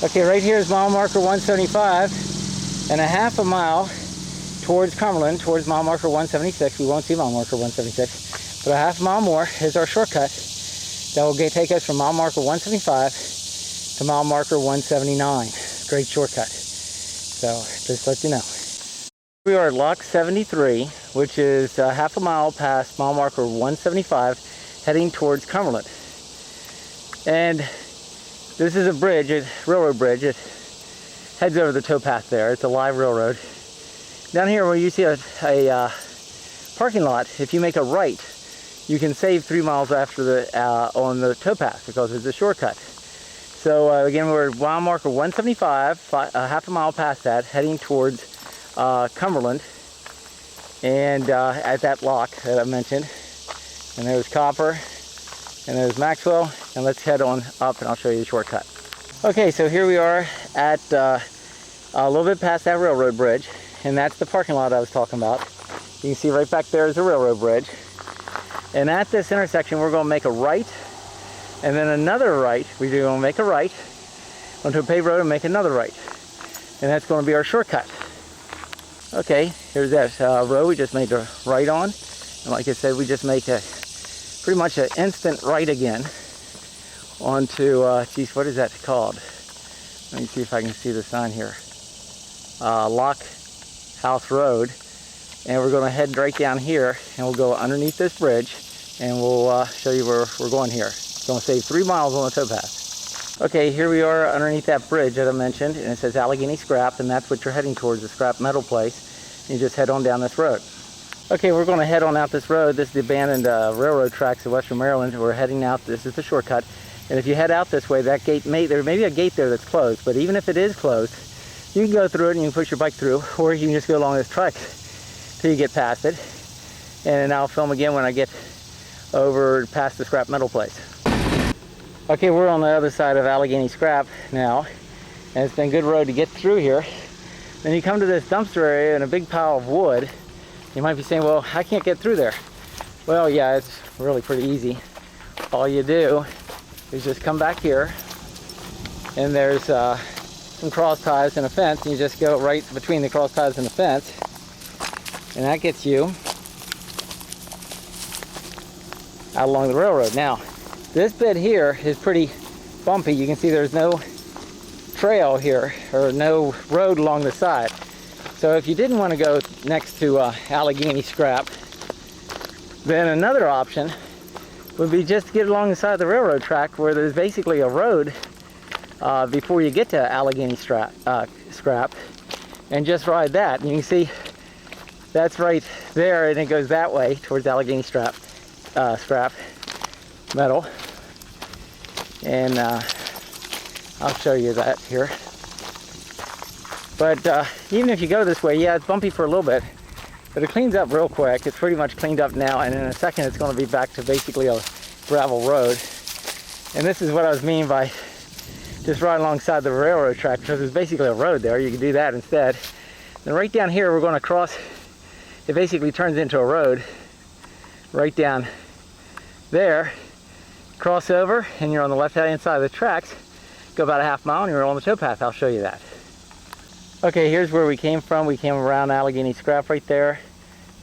Okay, right here is mile marker 175, and a half a mile towards Cumberland, towards mile marker 176. We won't see mile marker 176, but a half a mile more is our shortcut that will take us from mile marker 175 to mile marker 179. Great shortcut. So just let you know. We are at lock 73, which is half a mile past mile marker 175, heading towards Cumberland. And this is a bridge, a railroad bridge. It heads over the towpath there. It's a live railroad. Down here where you see a parking lot, if you make a right, you can save 3 miles after on the towpath because it's a shortcut. So again, we're at mile marker 175, half a mile past that, heading towards Cumberland, and at that lock that I mentioned. And there's Copper, and there's Maxwell, and let's head on up and I'll show you the shortcut. Okay, so here we are at a little bit past that railroad bridge, and that's the parking lot I was talking about. You can see right back there is the railroad bridge. And at this intersection, we're going to make a right, and then another right. We're going to make a right onto a paved road and make another right. And that's going to be our shortcut. Okay, here's that road we just made a right on. And like I said, we just make pretty much an instant right again onto, geez, what is that called? Let me see if I can see the sign here. Lock House Road. And we're going to head right down here, and we'll go underneath this bridge, and we'll show you where we're going here. It's going to save 3 miles on the towpath. Okay, here we are underneath that bridge that I mentioned, and it says Allegheny Scrap, and that's what you're heading towards, the scrap metal place. And you just head on down this road. Okay, we're going to head on out this road. This is the abandoned railroad tracks of Western Maryland. We're heading out. This is the shortcut. And if you head out this way, that gate there may be a gate there that's closed, but even if it is closed, you can go through it and you can push your bike through, or you can just go along this track till you get past it. And I'll film again when I get over past the scrap metal place. Okay, we're on the other side of Allegheny Scrap now, and it's been a good road to get through here. Then you come to this dumpster area and a big pile of wood. You might be saying, well, I can't get through there. Well, yeah, it's really pretty easy. All you do is just come back here, and there's some cross ties and a fence, and you just go right between the cross ties and the fence, and that gets you out along the railroad. Now, this bit here is pretty bumpy. You can see there's no trail here, or no road along the side. So if you didn't want to go next to Allegheny Scrap, then another option would be just to get along the side of the railroad track, where there's basically a road before you get to Allegheny Scrap, and just ride that. And you can see that's right there, and it goes that way towards Allegheny Scrap metal. And I'll show you that here. But even if you go this way, yeah, it's bumpy for a little bit, but it cleans up real quick. It's pretty much cleaned up now, and in a second it's going to be back to basically a gravel road. And this is what I was meaning by just right alongside the railroad track, because there's basically a road there. You can do that instead. And right down here we're going to cross. It basically turns into a road right down there. Cross over, and you're on the left-hand side of the tracks. Go about a half mile and you're on the towpath. I'll show you that. Okay, here's where we came from. We came around Allegheny Scrap right there,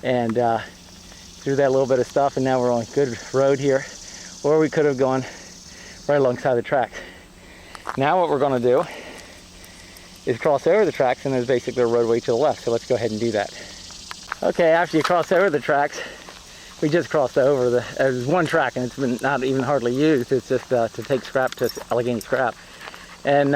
and through that little bit of stuff, and now we're on a good road here, or we could have gone right alongside the tracks. Now what we're going to do is cross over the tracks, and there's basically a roadway to the left, so let's go ahead and do that. Okay, after you cross over the tracks, we just crossed over there's one track, and it's been not even hardly used. It's just to take scrap to Allegheny Scrap. And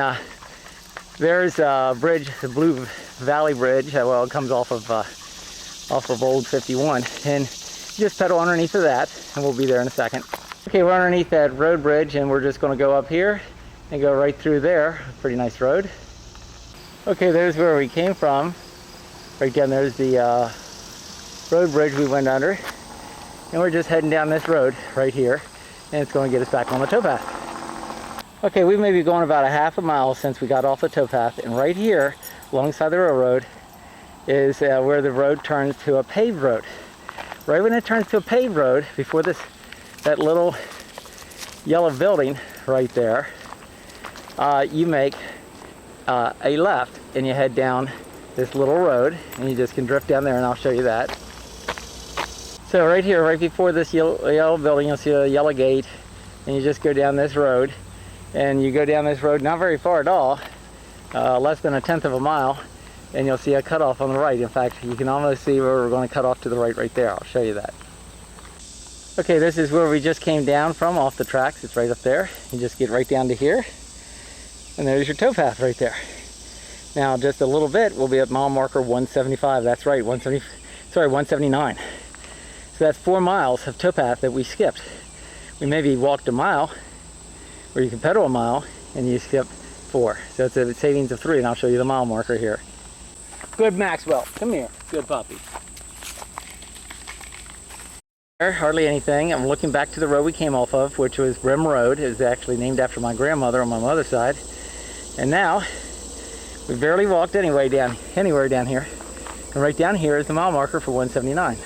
there's a bridge, the Blue Valley Bridge. Well, it comes off of Old 51, and you just pedal underneath of that, and we'll be there in a second. Okay, we're underneath that road bridge, and we're just going to go up here and go right through there. Pretty nice road. Okay, there's where we came from. Right down there's the road bridge we went under, and we're just heading down this road right here, and it's going to get us back on the towpath. Okay, we may be going about a half a mile since we got off the towpath, and right here alongside the railroad is where the road turns to a paved road. Right when it turns to a paved road, before that little yellow building right there, you make a left and you head down this little road, and you just can drift down there, and I'll show you that. So right here, right before this yellow building, you'll see a yellow gate, and you just go down this road, and you go down this road not very far at all, less than 1/10 of a mile, and you'll see a cutoff on the right. In fact, you can almost see where we're going to cut off to the right there. I'll show you that. Okay, this is where we just came down from off the tracks. It's right up there. You just get right down to here, and there's your towpath right there. Now, just a little bit, we'll be at mile marker 175. That's right, 179. So that's 4 miles of towpath that we skipped. We maybe walked a mile, or you can pedal a mile, and you skip 4. So it's a savings of 3, and I'll show you the mile marker here. Good, Maxwell, come here. Good puppy. Hardly anything. I'm looking back to the road we came off of, which was Brim Road. It was actually named after my grandmother on my mother's side. And now, we barely walked anywhere down here. And right down here is the mile marker for 179.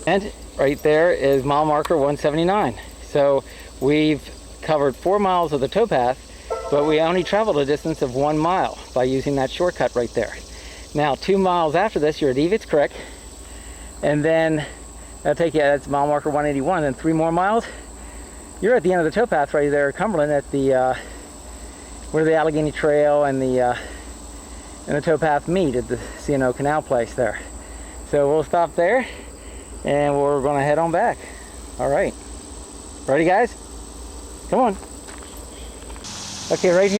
And right there is mile marker 179. So we've covered 4 miles of the towpath, but we only traveled a distance of 1 mile by using that shortcut right there. Now, 2 miles after this, you're at Evitts Creek, and then that'll take you, that's mile marker 181, and 3 more miles, you're at the end of the towpath right there at Cumberland, at the where the Allegheny Trail and the towpath meet at the C&O Canal place there. So we'll stop there, and we're going to head on back. All right, ready, guys? Come on. Okay, right here.